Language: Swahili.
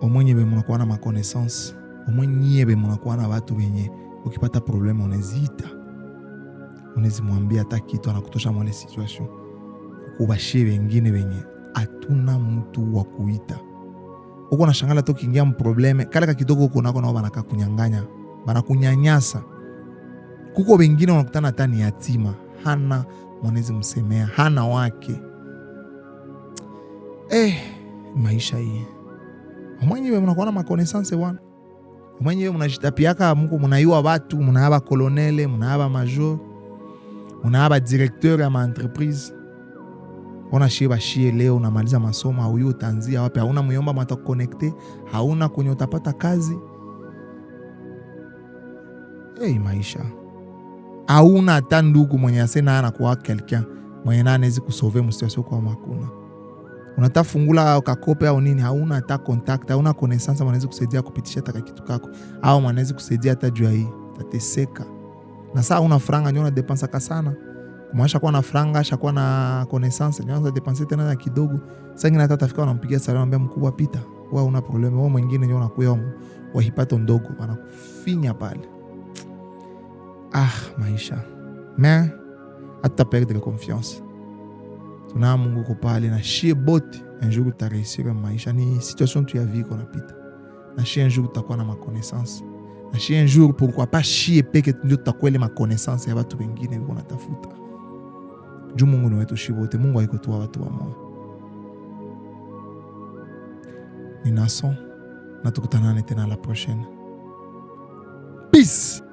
omwenye mnakuwa na connaissance, omwenye mnakuwa na watu wenye ukipata problema unaziita, unazimwambia hata kitu anakutosha mwale situation. Kubashie wengine wenye hatuna mtu wa kuita. Uko na shangala to kiingia mprobleme kale ka kidogo uko nako nao banaka kunyanganya, banakunyanyasa. Kuko wengine wanakutana hata ni yatima, hana mwanezi msemea, hana wake. Maisha hii. Mwenyewe mnakuwa na connaissance wana. Mwenyewe mnajitapiaka mko mnaiwa watu, mnaaba colonel, mnaaba major, mnaaba directeur ya entreprise. Ona shie leo unamaliza masomo, huyo utaanzia wapi? Hauna myomba mata connecte, hauna kwenye utapata kazi. Maisha. Hauna hata ndugu mwenye asena anakuwa quelqu'un mwenye anaweza kusauver msituation kwa makuna. Unatafungula kakope au nini, hauna hata contact, hauna connaissance mwanaweza kusaidia kupitisha hata kitu kako, au mwanaweza kusaidia hata jua hii, tateseka. Na saa una franga nyona depensa sana. Kumaanisha kuwa na franga, shakuwa na connaissance, nyona depensa tena na kidogo. Sasa ngine hata tafika unampigia salamu anambia mkubwa pita, wewe una problem, wewe mwingine nyona kuya wa hipato ndogo wanakufinya pale. Maisha. Mais hata perdre confiance. Tuna Mungu ko pale na shie bote un jour uta réussir maisha, ni situation tu ya vie qu'on apita. Na shie un jour utakuwa na connaissance. Na shie un jour pourquoi pas shie peke ndio tutakuwa ile connaissance ya watu wengine wiko natafuta. Juu Mungu ni wetu shie bote, Mungu haiko tu watu wa moyo. Ninason na tukutana tena la prochaine. Peace.